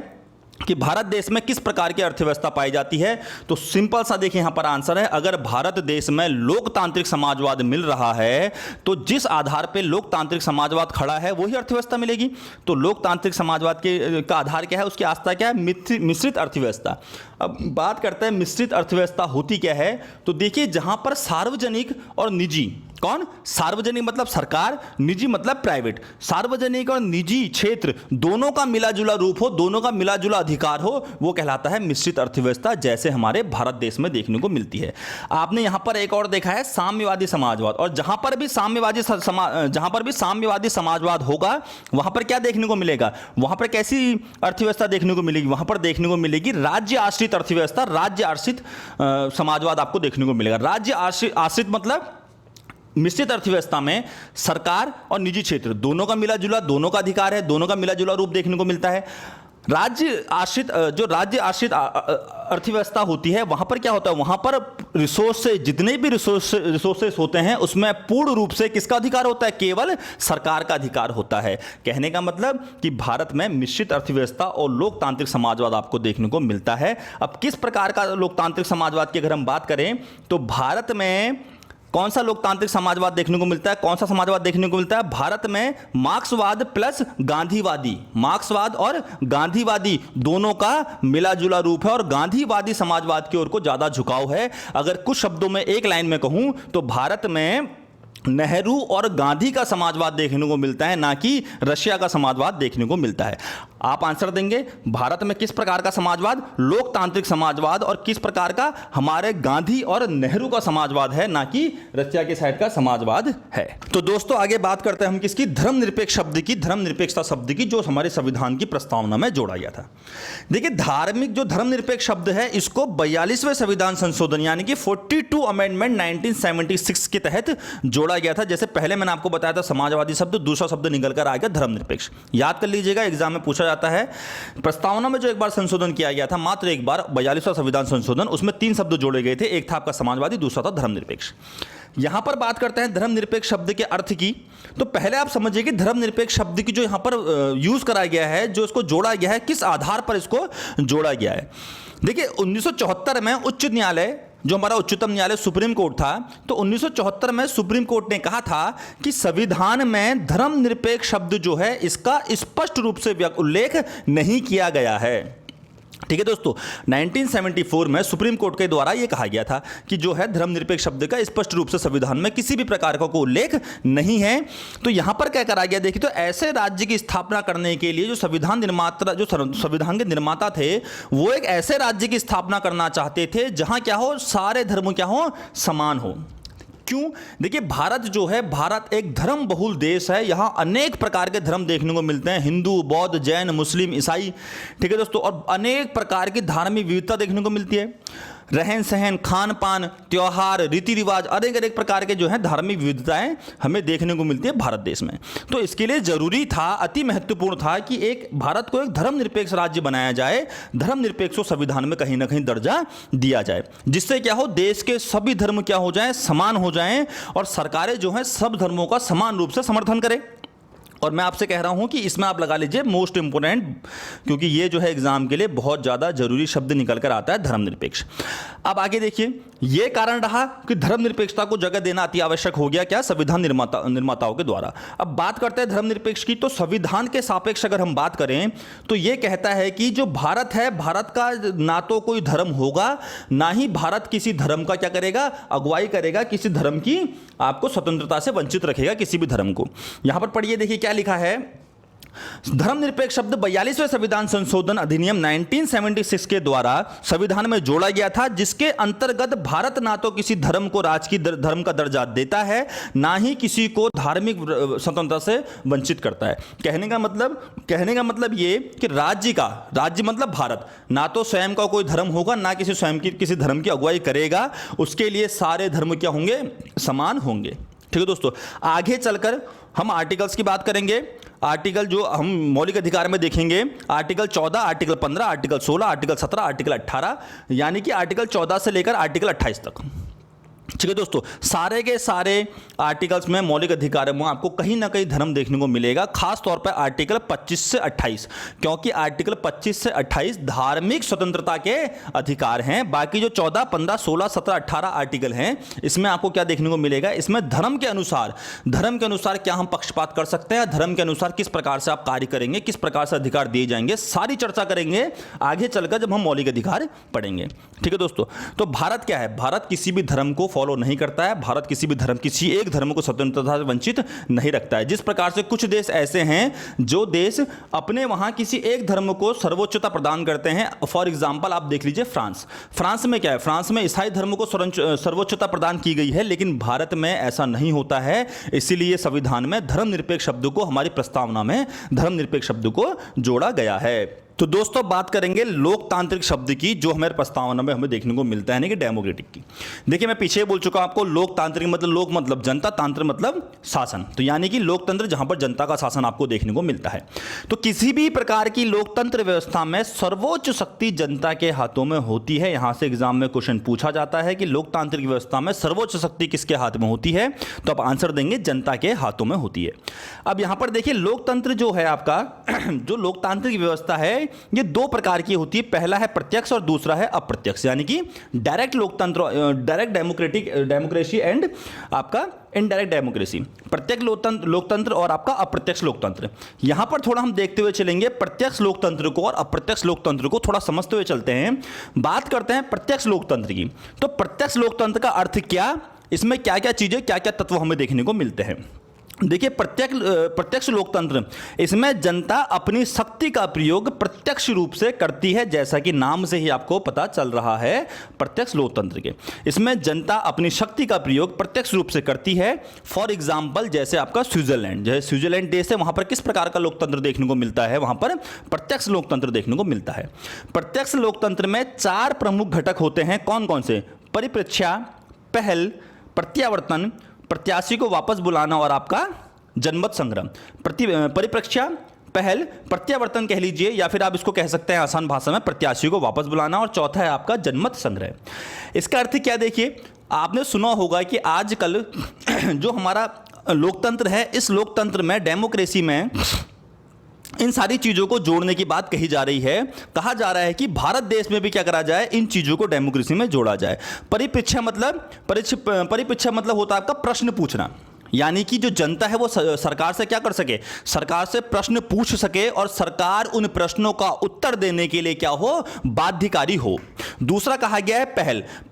कि भारत देश में किस प्रकार की अर्थव्यवस्था पाई जाती है, तो सिंपल सा देखिए यहां पर आंसर है, अगर भारत देश में लोकतांत्रिक समाजवाद मिल रहा है तो जिस आधार पे लोकतांत्रिक समाजवाद खड़ा है वही अर्थव्यवस्था मिलेगी। तो लोकतांत्रिक समाजवाद के का आधार क्या है, उसकी आस्था क्या है? मिश्रित अर्थव्यवस्था। अब बात करते हैं मिश्रित अर्थव्यवस्था होती क्या है, तो देखिए जहां पर सार्वजनिक और निजी, कौन? सार्वजनिक मतलब सरकार, निजी मतलब प्राइवेट, सार्वजनिक और निजी क्षेत्र दोनों का मिला जुला रूप हो, दोनों का मिला जुला अधिकार हो, वो कहलाता है मिश्रित अर्थव्यवस्था, जैसे हमारे भारत देश में देखने को मिलती है। आपने यहां पर एक और देखा है साम्यवादी समाजवाद, और जहां पर भी साम्यवादी समाजवाद होगा वहां पर क्या देखने को मिलेगा, वहां पर कैसी अर्थव्यवस्था देखने को मिलेगी? वहां पर देखने को मिलेगी राज्य आश्रित अर्थव्यवस्था, राज्य आश्रित समाजवाद आपको देखने को मिलेगा। राज्य आश्रित मतलब मिश्रित अर्थव्यवस्था में सरकार और निजी क्षेत्र दोनों का मिला जुला, दोनों का अधिकार है, दोनों का मिला जुला रूप देखने को मिलता है। राज्य आश्रित अर्थव्यवस्था होती है, वहां पर क्या होता है, वहां पर रिसोर्सेज, जितने भी रिसोर्सेज होते हैं उसमें पूर्ण रूप से किसका अधिकार होता है? केवल सरकार का अधिकार होता है। कहने का मतलब कि भारत में मिश्रित अर्थव्यवस्था और लोकतांत्रिक समाजवाद आपको देखने को मिलता है। अब किस प्रकार का लोकतांत्रिक समाजवाद की अगर हम बात करें तो भारत में कौन सा लोकतांत्रिक समाजवाद देखने को मिलता है, कौन सा समाजवाद देखने को मिलता है? भारत में मार्क्सवाद प्लस गांधीवादी, मार्क्सवाद और गांधीवादी दोनों का मिला जुला रूप है, और गांधीवादी समाजवाद की ओर को ज्यादा झुकाव है। अगर कुछ शब्दों में एक लाइन में कहूं तो भारत में नेहरू और गांधी का समाजवाद देखने को मिलता है, ना कि रशिया का समाजवाद देखने को मिलता है। आप आंसर देंगे, भारत में किस प्रकार का समाजवाद? लोकतांत्रिक समाजवाद। और किस प्रकार का? हमारे गांधी और नेहरू का समाजवाद है, ना कि रशिया के साइड का समाजवाद है। तो दोस्तों आगे बात करते हैं हम किसकी? धर्मनिरपेक्ष शब्द की, धर्मनिरपेक्षता शब्द की, जो हमारे संविधान की प्रस्तावना में जोड़ा गया था। देखिए धार्मिक जो धर्मनिरपेक्ष शब्द है इसको 42वें संविधान संशोधन यानी कि 42 अमेंडमेंट 1976 के तहत जोड़ा गया था। जैसे पहले मैंने आपको बताया था समाजवादी शब्द, दूसरा शब्द निकल कर आ गया धर्मनिरपेक्ष। याद कर लीजिएगा, एग्जाम में पूछा जाता है। प्रस्तावना में जो एक बार संशोधन किया गया था, मात्र एक बार, 42वां संविधान संशोधन, उसमें 3 शब्द जोड़े गए थे। एक था आपका समाजवादी, दूसरा था धर्मनिरपेक्ष। यहां पर बात करते हैं धर्मनिरपेक्ष शब्द के अर्थ की। तो पहले आप समझिए कि धर्मनिरपेक्ष शब्द की जो यहां पर यूज कराया गया है, जो इसको जोड़ा गया है, किस आधार पर इसको जोड़ा गया है। देखिए 1974 में उच्च न्यायालय, जो हमारा उच्चतम न्यायालय सुप्रीम कोर्ट था, तो 1974 में सुप्रीम कोर्ट ने कहा था कि संविधान में धर्मनिरपेक्ष शब्द जो है इसका स्पष्ट रूप से उल्लेख नहीं किया गया है। ठीक है दोस्तों, 1974 में सुप्रीम कोर्ट के द्वारा यह कहा गया था कि जो है धर्मनिरपेक्ष शब्द का स्पष्ट रूप से संविधान में किसी भी प्रकार का कोई उल्लेख नहीं है। तो यहां पर क्या करा गया, देखिए, तो ऐसे राज्य की स्थापना करने के लिए जो संविधान के निर्माता थे, वो एक ऐसे राज्य की स्थापना करना चाहते थे जहां क्या हो, सारे धर्म क्या हो, समान हो। क्यों? देखिए भारत जो है, भारत एक धर्म बहुल देश है। यहां अनेक प्रकार के धर्म देखने को मिलते हैं, हिंदू, बौद्ध, जैन, मुस्लिम, ईसाई। ठीक है दोस्तों, और अनेक प्रकार की धार्मिक विविधता देखने को मिलती है। रहन सहन, खान पान, त्योहार, रीति रिवाज, अनेक अनेक प्रकार के जो है धार्मिक विविधताएं हमें देखने को मिलती है भारत देश में। तो इसके लिए जरूरी था, अति महत्वपूर्ण था कि एक भारत को एक धर्मनिरपेक्ष राज्य बनाया जाए, धर्मनिरपेक्ष संविधान में कहीं ना कहीं दर्जा दिया जाए, जिससे क्या हो, देश के सभी धर्म क्या हो जाए, समान हो जाएं, और सरकारें जो है सब धर्मों का समान रूप से समर्थन करें। और मैं आपसे कह रहा हूं कि इसमें आप लगा लीजिए मोस्ट इंपोर्टेंट, क्योंकि ये जो है एग्जाम के लिए बहुत ज्यादा जरूरी शब्द निकल कर आता है, धर्मनिरपेक्ष। अब आगे देखिए, यह कारण रहा कि धर्मनिरपेक्षता को जगह देना अति आवश्यक हो गया, क्या, संविधान निर्माताओं के द्वारा। अब बात करते हैं धर्मनिरपेक्ष की, तो संविधान के सापेक्ष अगर हम बात करें तो यह कहता है कि जो भारत है, भारत का ना तो कोई धर्म होगा, ना ही भारत किसी धर्म का क्या करेगा, अगुवाई करेगा, किसी धर्म की आपको स्वतंत्रता से वंचित रखेगा, किसी भी धर्म को। यहां पर पढ़िए, देखिए क्या लिखा है, धर्मनिरपेक्ष शब्द 42वें संविधान संशोधन अधिनियम 1976 के द्वारा संविधान में जोड़ा गया था, जिसके अंतर्गत भारत ना तो किसी धर्म को राजकीय धर्म का दर्जा देता है, ना ही किसी को धार्मिक स्वतंत्रता से वंचित करता है। कहने का मतलब ये कि राज्य मतलब भारत ना तो स्वयं का कोई धर्म होगा, ना किसी धर्म की अगुवाई करेगा, उसके लिए सारे धर्म क्या होंगे, समान होंगे। ठीक है दोस्तों, आगे चलकर हम आर्टिकल्स की बात करेंगे। आर्टिकल जो हम मौलिक अधिकार में देखेंगे, article 14, article 15, article 16, article 17, article 18, यानी कि आर्टिकल 14 से लेकर आर्टिकल 28 तक। ठीक है दोस्तों, सारे के सारे आर्टिकल्स में मौलिक अधिकार में आपको कहीं ना कहीं धर्म देखने को मिलेगा, खास तौर पर आर्टिकल 25 से 28, क्योंकि आर्टिकल 25 से 28 धार्मिक स्वतंत्रता के अधिकार हैं। बाकी जो 14, 15, 16, 17, 18 आर्टिकल हैं, इसमें आपको क्या देखने को मिलेगा, इसमें धर्म के अनुसार क्या हम पक्षपात कर सकते हैं, धर्म के अनुसार किस प्रकार से आप कार्य करेंगे, किस प्रकार से अधिकार दिए जाएंगे, सारी चर्चा करेंगे आगे चलकर जब हम मौलिक अधिकार पढ़ेंगे। ठीक है दोस्तों, तो भारत क्या है, भारत किसी भी धर्म को फॉलो नहीं करता है, भारत किसी एक धर्म को स्वतंत्रता से वंचित नहीं रखता है। जिस प्रकार से कुछ देश ऐसे हैं जो देश अपने वहां किसी एक धर्म को सर्वोच्चता प्रदान करते हैं। फॉर एग्जांपल आप देख लीजिए फ्रांस में क्या है, फ्रांस में ईसाई धर्म को सर्वोच्चता प्रदान की गई है, लेकिन भारत में ऐसा नहीं होता है। इसीलिए संविधान में धर्मनिरपेक्ष शब्द को, हमारी प्रस्तावना में धर्मनिरपेक्ष शब्द को जोड़ा गया है। तो दोस्तों बात करेंगे लोकतांत्रिक शब्द की, जो हमारे प्रस्तावना में हमें देखने को मिलता है, यानी कि डेमोक्रेटिक की। देखिए मैं पीछे बोल चुका हूं आपको, लोकतांत्रिक मतलब लोक मतलब जनता, तांत्र मतलब शासन, तो यानी कि लोकतंत्र जहां पर जनता का शासन आपको देखने को मिलता है। तो किसी भी प्रकार की लोकतंत्र व्यवस्था में सर्वोच्च शक्ति जनता के हाथों में होती है। यहां से एग्जाम में क्वेश्चन पूछा जाता है कि लोकतांत्रिक व्यवस्था में सर्वोच्च शक्ति किसके हाथ में होती है, तो आप आंसर देंगे जनता के हाथों में होती है। अब यहां पर देखिए लोकतंत्र जो है आपका जो लोकतांत्रिक व्यवस्था है ये दो प्रकार की होती है। पहला है प्रत्यक्ष और दूसरा है अप्रत्यक्ष, यानी कि डायरेक्ट लोकतंत्र, डायरेक्ट डेमोक्रेसी एंड आपका इनडायरेक्ट डेमोक्रेसी। प्रत्यक्ष लोकतंत्र और आपका अप्रत्यक्ष लोकतंत्र। यहां पर थोड़ा हम देखते हुए चलेंगे प्रत्यक्ष लोकतंत्र को और अप्रत्यक्ष लोकतंत्र को थोड़ा समझते हुए चलते हैं। बात करते हैं प्रत्यक्ष लोकतंत्र की। तो प्रत्यक्ष लोकतंत्र का अर्थ क्या, इसमें क्या क्या चीजें, क्या क्या तत्व हमें देखने को मिलते हैं। देखिए प्रत्यक्ष लोकतंत्र, इसमें जनता अपनी शक्ति का प्रयोग प्रत्यक्ष रूप से करती है, जैसा कि नाम से ही आपको पता चल रहा है प्रत्यक्ष लोकतंत्र के। इसमें जनता अपनी शक्ति का प्रयोग प्रत्यक्ष रूप से करती है। फॉर एग्जांपल जैसे आपका स्विट्जरलैंड देश है, वहां पर किस प्रकार का लोकतंत्र देखने को मिलता है, वहां पर प्रत्यक्ष लोकतंत्र देखने को मिलता है। प्रत्यक्ष लोकतंत्र में 4 प्रमुख घटक होते हैं। कौन कौन से? परिप्रेक्ष्य, पहल, प्रत्यावर्तन, प्रत्याशी को वापस बुलाना और आपका जनमत संग्रह। परिप्रेक्ष्य, पहल, प्रत्यावर्तन कह लीजिए, या फिर आप इसको कह सकते हैं आसान भाषा में प्रत्याशी को वापस बुलाना, और चौथा है आपका जनमत संग्रह। इसका अर्थ क्या, देखिए आपने सुना होगा कि आजकल जो हमारा लोकतंत्र है, इस लोकतंत्र में, डेमोक्रेसी में इन सारी चीजों को जोड़ने की बात कही जा रही है। कहा जा रहा है कि भारत देश में भी क्या करा जाए, इन चीजों को डेमोक्रेसी में जोड़ा जाए। परिप्रेक्ष्य मतलब होता है आपका प्रश्न पूछना, यानी कि जो जनता है वो सरकार से क्या कर सके, सरकार से प्रश्न पूछ सके और सरकार उन प्रश्नों का उत्तर देने के लिए क्या हो, बाध्यकारी हो। दूसरा कहा गया है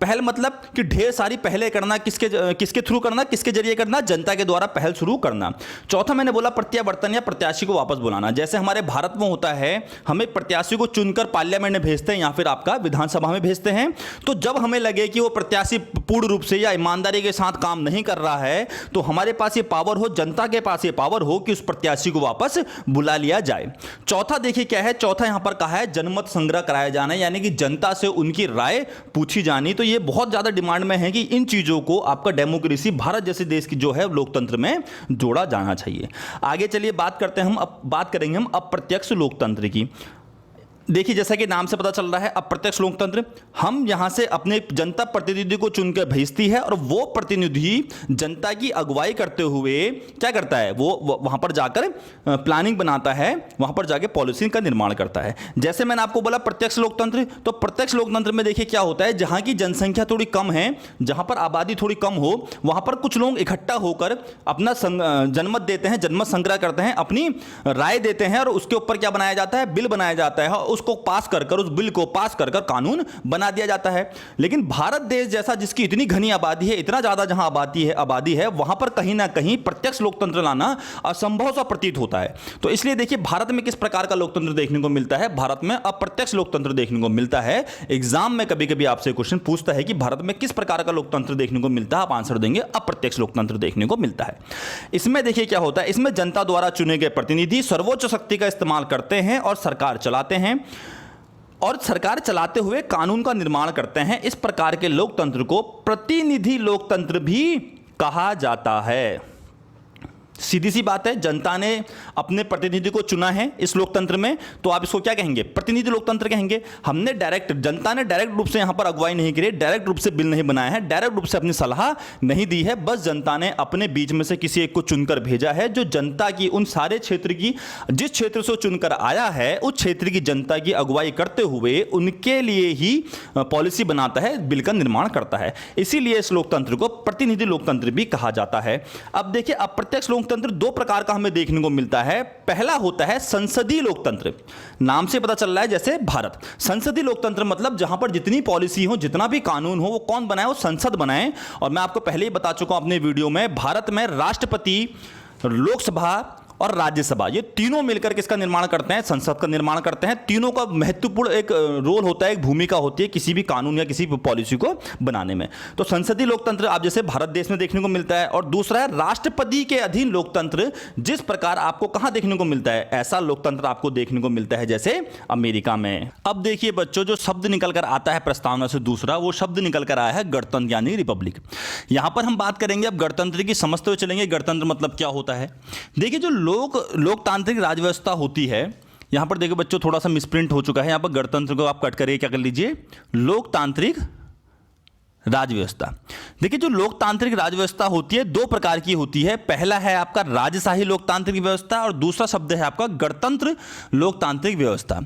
पहल मतलब कि ढेर सारी पहले करना, किसके थ्रू करना, किसके जरिए करना, जनता के द्वारा पहल शुरू करना। चौथा मैंने बोला प्रत्यावर्तन या प्रत्याशी को वापस बुलाना। जैसे हमारे भारत में होता है, हमें प्रत्याशी को चुनकर पार्लियामेंट में भेजते हैं या फिर आपका विधानसभा में भेजते हैं। तो जब हमें लगे कि वो प्रत्याशी पूर्ण रूप से या ईमानदारी के साथ काम नहीं कर रहा है, तो हमारे पास ये पावर हो, जनता के पास ये पावर हो कि उस प्रत्याशी को वापस बुला लिया जाए। चौथा देखिए क्या है, चौथा यहां पर कहा है जनमत संग्रह कराया जाना, यानी कि जनता से उनकी राय पूछी जानी। तो ये बहुत ज्यादा डिमांड में है कि इन चीजों को आपका डेमोक्रेसी, भारत जैसे देश की जो है लोकतंत्र में जोड़ा जाना चाहिए। आगे चलिए बात करेंगे हम अप्रत्यक्ष लोकतंत्र की। देखिए जैसा कि नाम से पता चल रहा है अप्रत्यक्ष लोकतंत्र, हम यहां से अपने जनता प्रतिनिधि को चुनकर भेजती है और वो प्रतिनिधि जनता की अगुवाई करते हुए क्या करता है, वो वहां पर जाकर प्लानिंग बनाता है, वहां पर जाकर पॉलिसी का निर्माण करता है। जैसे मैंने आपको बोला प्रत्यक्ष लोकतंत्र, तो प्रत्यक्ष लोकतंत्र में देखिए क्या होता है, जहां की जनसंख्या थोड़ी कम है, जहां पर आबादी थोड़ी कम हो, वहां पर कुछ लोग इकट्ठा होकर अपना जनमत देते हैं, जनमत संग्रह करते हैं, अपनी राय देते हैं और उसके ऊपर क्या बनाया जाता है, बिल बनाया जाता है। उसको पास कर कर, उस बिल को पास कर कर कानून बना दिया जाता है। लेकिन भारत देश जैसा, जिसकी इतनी घनी आबादी है, इतना ज्यादा जहां आबादी है वहां पर कहीं ना कहीं प्रत्यक्ष लोकतंत्र लाना असंभव सा प्रतीत होता है। तो इसलिए देखिए भारत में किस प्रकार का लोकतंत्र देखने को मिलता है, भारत में अप्रत्यक्ष लोकतंत्र देखने को मिलता है। एग्जाम में कभी कभी आपसे क्वेश्चन पूछता है कि भारत में किस प्रकार का लोकतंत्र देखने को मिलता है, आप आंसर देंगे अप्रत्यक्ष लोकतंत्र देखने को मिलता है। इसमें देखिए क्या होता है, इसमें जनता द्वारा चुने गए प्रतिनिधि सर्वोच्च शक्ति का इस्तेमाल करते हैं और सरकार चलाते हैं, और सरकार चलाते हुए कानून का निर्माण करते हैं। इस प्रकार के लोकतंत्र को प्रतिनिधि लोकतंत्र भी कहा जाता है। सीधी सी बात है, जनता ने अपने प्रतिनिधि को चुना है इस लोकतंत्र में, तो आप इसको क्या कहेंगे, प्रतिनिधि लोकतंत्र कहेंगे। हमने जनता ने डायरेक्ट रूप से यहां पर अगुवाई नहीं करी, डायरेक्ट रूप से बिल नहीं बनाया है, डायरेक्ट रूप से अपनी सलाह नहीं दी है, बस जनता ने अपने बीच में से किसी एक को चुनकर भेजा है, जो जनता की उन सारे क्षेत्र की, जिस क्षेत्र से चुनकर आया है उस क्षेत्र की जनता की अगुवाई करते हुए उनके लिए ही पॉलिसी बनाता है, बिल का निर्माण करता है। इसीलिए इस लोकतंत्र को प्रतिनिधि लोकतंत्र भी कहा जाता है। अब देखिए अप्रत्यक्ष लोकतंत्र दो प्रकार का हमें देखने को मिलता है। पहला होता है संसदीय लोकतंत्र, नाम से पता चल रहा है जैसे भारत। संसदीय लोकतंत्र मतलब जहां पर जितनी पॉलिसी हो, जितना भी कानून हो, वो कौन बनाए, वो संसद बनाए। और मैं आपको पहले ही बता चुका हूं अपने वीडियो में, भारत में राष्ट्रपति, लोकसभा और राज्यसभा, ये तीनों मिलकर किसका निर्माण करते हैं, संसद का निर्माण करते हैं। तीनों का महत्वपूर्ण एक रोल होता है, एक भूमिका होती है किसी भी कानून या किसी भी पॉलिसी को बनाने में। तो संसदीय लोकतंत्र आप जैसे भारत देश में देखने को मिलता है। और दूसरा है राष्ट्रपति के अधीन लोकतंत्र, जिस प्रकार आपको कहां देखने को मिलता है, ऐसा लोकतंत्र आपको देखने को मिलता है जैसे अमेरिका में। अब देखिए बच्चों, जो शब्द निकल कर आता है प्रस्तावना से दूसरा, वो शब्द निकल कर आया है गणतंत्र यानी रिपब्लिक। यहां पर हम बात करेंगे अब गणतंत्र की, समझते हुए चलेंगे गणतंत्र मतलब क्या होता है। देखिए जो लोकतांत्रिक राज व्यवस्था होती है, यहां पर देखिए बच्चों थोड़ा सा मिसप्रिंट हो चुका है, यहां पर गणतंत्र को आप कट करके क्या कर लीजिए, लोकतांत्रिक राज व्यवस्था। देखिए जो लोकतांत्रिक राज व्यवस्था होती है दो प्रकार की होती है। पहला है आपका राजशाही लोकतांत्रिक व्यवस्था और दूसरा शब्द है आपका गणतंत्र लोकतांत्रिक व्यवस्था।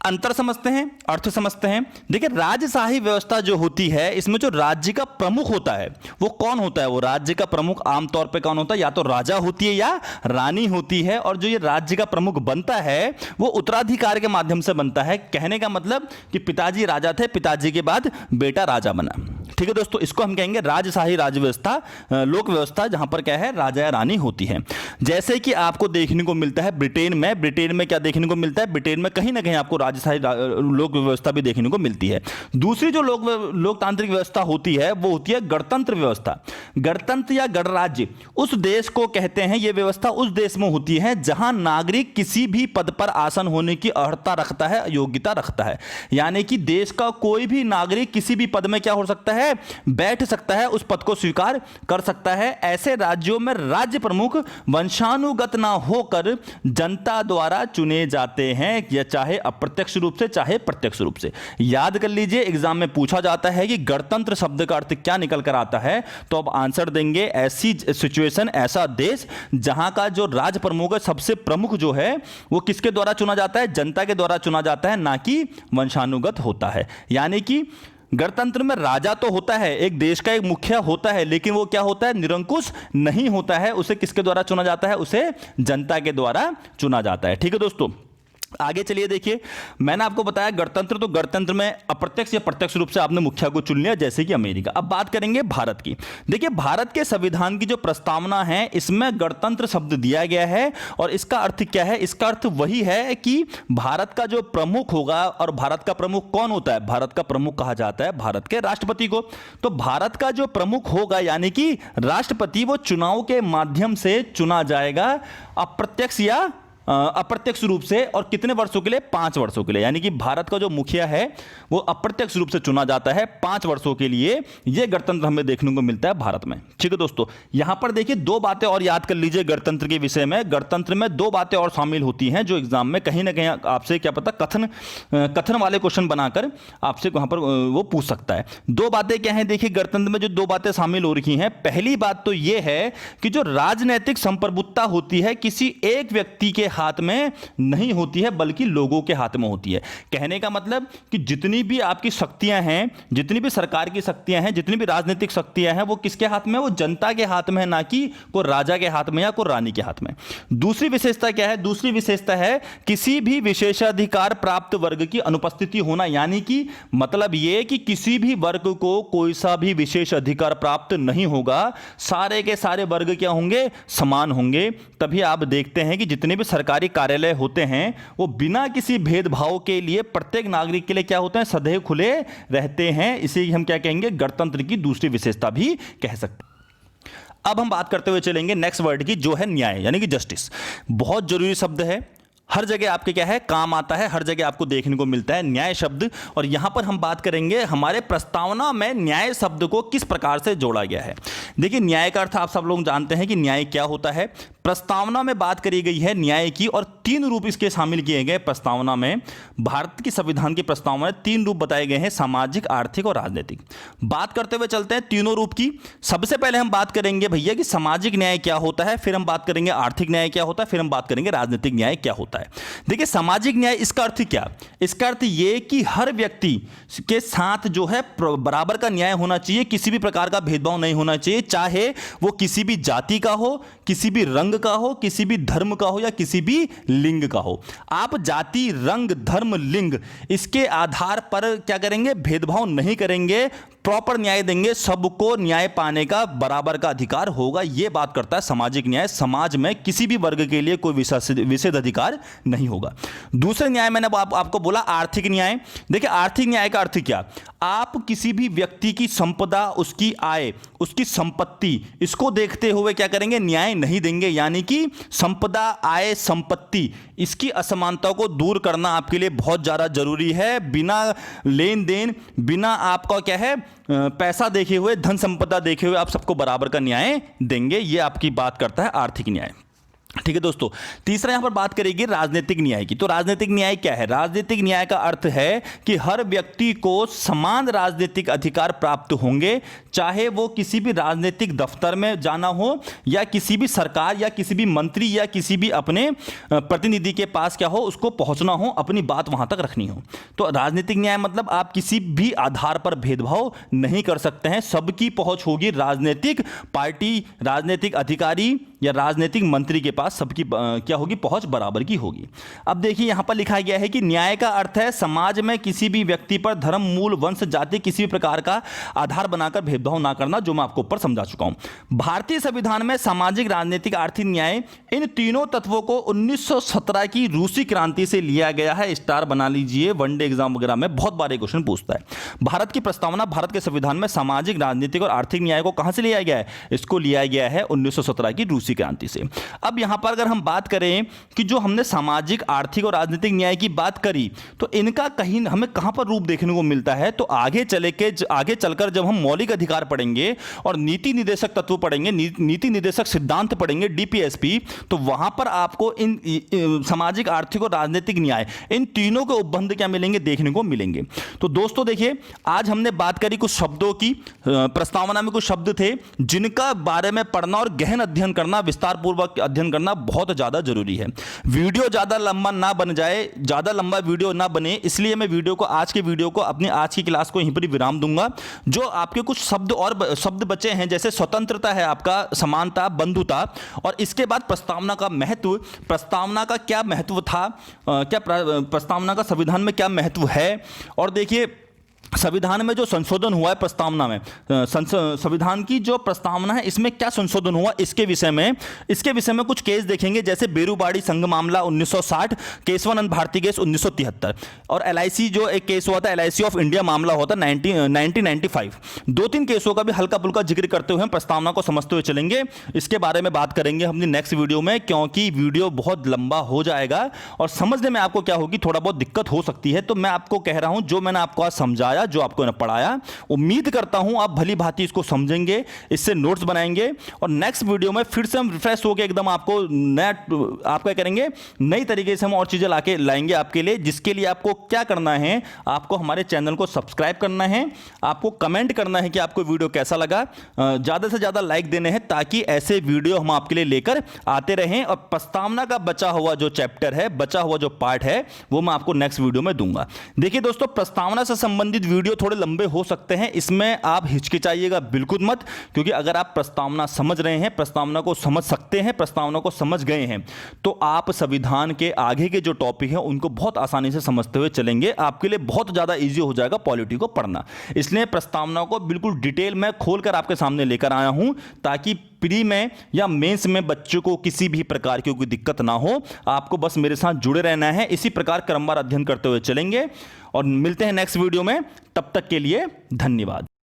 अंतर समझते हैं, अर्थ समझते हैं। देखिए राजशाही व्यवस्था जो होती है, इसमें जो राज्य का प्रमुख होता है वो कौन होता है, वो राज्य का प्रमुख आमतौर पे कौन होता है, या तो राजा होती है या रानी होती है। और जो ये राज्य का प्रमुख बनता है वो उत्तराधिकार के माध्यम से बनता है। कहने का मतलब कि पिताजी राजा थे, पिताजी के बाद बेटा राजा बना। ठीक है दोस्तों, इसको हम कहेंगे राजशाही राज व्यवस्था, लोक व्यवस्था, जहां पर क्या है, राजा या रानी होती है। जैसे कि आपको देखने को मिलता है ब्रिटेन में क्या देखने को मिलता है, ब्रिटेन में कहीं ना कहीं आपको राजशाही लोक व्यवस्था भी देखने को मिलती है। दूसरी जो लोकतांत्रिक व्यवस्था होती है वो होती है गणतंत्र व्यवस्था। गणतंत्र या गणराज्य उस देश को कहते हैं, ये व्यवस्था उस देश में होती है जहां नागरिक किसी भी पद पर आसन होने की अर्हता रखता है, योग्यता रखता है। यानी कि देश का कोई भी नागरिक किसी भी पद में क्या हो सकता है, बैठ सकता है, उस पद को स्वीकार कर सकता है। ऐसे राज्यों में राज्य प्रमुख वंशानुगत ना होकर जनता द्वारा चुने जाते हैं, या चाहे अप्रत्यक्ष रूप से चाहे प्रत्यक्ष रूप से। याद कर लीजिए, एग्जाम में पूछा जाता है कि गणतंत्र शब्द का अर्थ क्या निकल कर आता है, तो अब आंसर देंगे ऐसी सिचुएशन, ऐसा देश जहां का जो राज्य प्रमुख है, सबसे प्रमुख जो है वो किसके द्वारा चुना जाता है, जनता के द्वारा चुना जाता है, ना कि वंशानुगत होता है। यानी कि गणतंत्र में राजा तो होता है, एक देश का एक मुखिया होता है, लेकिन वो क्या होता है, निरंकुश नहीं होता है। उसे किसके द्वारा चुना जाता है, उसे जनता के द्वारा चुना जाता है। ठीक है दोस्तों, आगे चलिए। देखिए मैंने आपको बताया गणतंत्र, तो गणतंत्र में अप्रत्यक्ष या प्रत्यक्ष रूप से आपने मुखिया को चुन लिया, जैसे कि अमेरिका। अब बात करेंगे भारत की। देखिए भारत के संविधान की जो प्रस्तावना है, इसमें गणतंत्र शब्द दिया गया है। और इसका अर्थ क्या है, इसका अर्थ वही है कि भारत का जो प्रमुख होगा, और भारत का प्रमुख कौन होता है, भारत का प्रमुख कहा जाता है भारत के राष्ट्रपति को। तो भारत का जो प्रमुख होगा यानी कि राष्ट्रपति, वो चुनाव के माध्यम से चुना जाएगा, अप्रत्यक्ष या अप्रत्यक्ष रूप से। और कितने वर्षों के लिए, 5 वर्षों के लिए। यानी कि भारत का जो मुखिया है वो अप्रत्यक्ष रूप से चुना जाता है 5 वर्षों के लिए। यह गणतंत्र हमें देखने को मिलता है भारत में। ठीक है दोस्तों, यहां पर देखिए 2 बातें और याद कर लीजिए गणतंत्र के विषय में। गणतंत्र में 2 बातें और शामिल होती हैं जो एग्जाम में कहीं ना कहीं आपसे क्या पता कथन वाले क्वेश्चन बनाकर आपसे वहां पर वो पूछ सकता है। 2 बातें क्या है, देखिए गणतंत्र में जो 2 बातें शामिल हो रही हैं, पहली बात तो यह है कि जो राजनैतिक संप्रभुता होती है किसी एक व्यक्ति के हाथ में नहीं होती है बल्कि लोगों के हाथ में होती है। कहने का मतलब कि जितनी भी आपकी शक्तियां हैं, जितनी भी सरकार की शक्तियां हैं, जितनी भी राजनीतिक शक्तियां हैं, वो किसके हाथ में है? वो जनता के हाथ में है, ना कि कोई राजा के हाथ में या कोई रानी के हाथ में। दूसरी विशेषता क्या है? दूसरी विशेषता है किसी भी विशेषाधिकार प्राप्त वर्ग की अनुपस्थिति होना, यानी कि मतलब यह कि किसी भी वर्ग को कोई सा भी विशेष अधिकार प्राप्त नहीं होगा, सारे के सारे वर्ग क्या होंगे? समान होंगे। तभी आप देखते हैं कि जितने भी सरकारी कार्यालय होते हैं वो बिना किसी भेदभाव के लिए प्रत्येक नागरिक के लिए क्या होते हैं? सदैव खुले रहते हैं। इसे हम क्या कहेंगे? गणतंत्र की दूसरी विशेषता भी कह सकते हैं। अब हम बात करते हुए चलेंगे नेक्स्ट वर्ड की, जो है न्याय, यानी कि जस्टिस। बहुत जरूरी शब्द है, हर जगह आपके क्या है? काम आता है, हर जगह आपको देखने को मिलता है न्याय शब्द। और यहां पर हम बात करेंगे हमारे प्रस्तावना में न्याय शब्द को किस प्रकार से जोड़ा गया है। देखिए, न्याय का अर्थ आप सब लोग जानते हैं कि न्याय क्या होता है। प्रस्तावना में बात करी गई है न्याय की, और 3 रूप इसके शामिल किए गए प्रस्तावना में। भारत की संविधान की प्रस्तावना में 3 रूप बताए गए हैं, सामाजिक, आर्थिक और राजनीतिक। बात करते हुए चलते हैं तीनों रूप की। सबसे पहले हम बात करेंगे भैया कि सामाजिक न्याय क्या होता है, फिर हम बात करेंगे आर्थिक न्याय क्या होता है, फिर हम बात करेंगे राजनीतिक न्याय क्या होता है। देखिए, सामाजिक न्याय, इसका अर्थ क्या? इसका अर्थ यह कि हर व्यक्ति के साथ जो है बराबर का न्याय होना चाहिए, किसी भी प्रकार का भेदभाव नहीं होना चाहिए, चाहे वो किसी भी जाति का हो, किसी भी रंग का हो, किसी भी धर्म का हो या किसी भी लिंग का हो। आप जाति, रंग, धर्म, लिंग इसके आधार पर क्या करेंगे? भेदभाव नहीं करेंगे, प्रॉपर न्याय देंगे, सबको न्याय पाने का बराबर का अधिकार होगा। यह बात करता है सामाजिक न्याय। समाज में किसी भी वर्ग के लिए कोई विशेष अधिकार नहीं होगा। दूसरे न्याय मैंने आपको बोला आर्थिक न्याय। देखिए, आर्थिक न्याय का अर्थ क्या? आप किसी भी व्यक्ति की संपदा, उसकी आय, उसकी संपत्ति, इसको देखते हुए क्या करेंगे? न्याय नहीं देंगे। यानी कि संपदा, आय, संपत्ति, इसकी असमानता को दूर करना आपके लिए बहुत ज़्यादा जरूरी है। बिना लेन देन, बिना आपका क्या है पैसा देखे हुए, धन संपदा देखे हुए आप सबको बराबर का न्याय देंगे। ये आपकी बात करता है आर्थिक न्याय। ठीक है दोस्तों, तीसरा यहां पर बात करेगी राजनीतिक न्याय की। तो राजनीतिक न्याय क्या है? राजनीतिक न्याय का अर्थ है कि हर व्यक्ति को समान राजनीतिक अधिकार प्राप्त होंगे, चाहे वो किसी भी राजनीतिक दफ्तर में जाना हो, या किसी भी सरकार या किसी भी मंत्री या किसी भी अपने प्रतिनिधि के पास क्या हो, उसको पहुंचना हो, अपनी बात वहां तक रखनी हो। तो राजनीतिक न्याय मतलब आप किसी भी आधार पर भेदभाव नहीं कर सकते हैं, सबकी पहुंच होगी राजनीतिक पार्टी, राजनीतिक अधिकारी या राजनीतिक मंत्री के पास, सबकी क्या होगी? पहुंच बराबर की होगी। अब देखिए, यहां पर लिखा गया है कि न्याय का अर्थ है समाज में किसी भी व्यक्ति पर धर्म, मूल, वंश, जाति, किसी भी प्रकार का आधार बनाकर भेदभाव ना करना, जो मैं आपको ऊपर समझा चुका हूं। भारतीय संविधान में सामाजिक, राजनीतिक, आर्थिक न्याय, इन तीनों तत्वों को 1917 की रूसी क्रांति से लिया गया है। स्टार बना लीजिए, वनडे एग्जाम वगैरह में बहुत बार क्वेश्चन पूछता है। भारत की प्रस्तावना, भारत के संविधान में सामाजिक, राजनीतिक और आर्थिक न्याय को कहां से लिया गया है? इसको लिया गया है 1917 की रूसी क्रांति से। अब यहां पर अगर हम बात करें कि जो हमने सामाजिक, आर्थिक और राजनीतिक न्याय की बात करी, तो इनका कहीं हमें कहां पर रूप देखने को मिलता है? तो आगे चलकर जब हम मौलिक अधिकार पढ़ेंगे और नीति निर्देशक तत्व पढ़ेंगे, नीति निर्देशक सिद्धांत पढ़ेंगे, डीपीएसपी, तो वहां पर आपको इन सामाजिक, आर्थिक और राजनीतिक न्याय, इन तीनों के उपबंध क्या मिलेंगे? देखने को मिलेंगे। तो दोस्तों देखिए, आज हमने बात करी कुछ शब्दों की। प्रस्तावना में कुछ शब्द थे जिनका बारे में पढ़ना और गहन अध्ययन करना, विस्तार पूर्वक अध्ययन करना बहुत ज्यादा जरूरी है। वीडियो ज्यादा लंबा ना बन जाए, ज्यादा लंबा वीडियो ना बने, इसलिए मैं आज के वीडियो को, अपनी आज की क्लास को यहीं पर विराम दूंगा। जो आपके कुछ शब्द बचे हैं, जैसे स्वतंत्रता है आपका, समानता, बंधुता, और इसके बाद प्रस्तावना का महत्व, प्रस्तावना का क्या महत्व था, क्या प्रस्तावना का संविधान में क्या महत्व है। और देखिए, संविधान में जो संशोधन हुआ है प्रस्तावना में, संविधान की जो प्रस्तावना है इसमें क्या संशोधन हुआ, इसके विषय में कुछ केस देखेंगे, जैसे बेरूबाड़ी संघ मामला 1960, केशवानंद भारती केस 1973, और एलआईसी जो एक केस हुआ था, एलआईसी ऑफ इंडिया मामला हुआ था 1995। 2-3 केसों का भी हल्का फुल्का जिक्र करते हुए हम प्रस्तावना को समझते हुए चलेंगे। इसके बारे में बात करेंगे अपनी नेक्स्ट वीडियो में, क्योंकि वीडियो बहुत लंबा हो जाएगा और समझने में आपको क्या होगी, थोड़ा बहुत दिक्कत हो सकती है। तो मैं आपको कह रहा हूं, जो मैंने आपको आज समझाया दिया, जो आपको पढ़ाया। उम्मीद करता हूं आप भली भांति इसको समझेंगे, इससे नोट्स बनाएंगे और नेक्स्ट वीडियो में फिर से हम रिफ्रेश होकर एकदम आपको नया आप क्या करेंगे, नई तरीके से हम और चीजें लाके लाएंगे आपके लिए। जिसके लिए आपको क्या करना है, आपको हमारे चैनल को सब्सक्राइब करना है, आपको कमेंट करना है कि आपको वीडियो कैसा लगा, ज्यादा से ज्यादा लाइक देने हैं ताकि ऐसे वीडियो हम आपके लिए लेकर आते रहें। और प्रस्तावना का बचा हुआ जो चैप्टर है, बचा हुआ जो पार्ट है, वो मैं आपको नेक्स्ट वीडियो में दूंगा। देखिए दोस्तों, प्रस्तावना से संबंधित वीडियो थोड़े लंबे हो सकते हैं, इसमें आप हिचकिचाइएगा बिल्कुल मत, क्योंकि अगर आप प्रस्तावना समझ रहे हैं, प्रस्तावना को समझ सकते हैं, प्रस्तावना को समझ गए हैं, तो आप संविधान के आगे के जो टॉपिक हैं उनको बहुत आसानी से समझते हुए चलेंगे। आपके लिए बहुत ज्यादा इजी हो जाएगा पॉलिटी को पढ़ना। इसलिए प्रस्तावना को बिल्कुल डिटेल में खोलकर आपके सामने लेकर आया हूं, ताकि प्री में या मेंस में बच्चों को किसी भी प्रकार की कोई दिक्कत ना हो। आपको बस मेरे साथ जुड़े रहना है, इसी प्रकार क्रमवार अध्ययन करते हुए चलेंगे और मिलते हैं नेक्स्ट वीडियो में। तब तक के लिए धन्यवाद।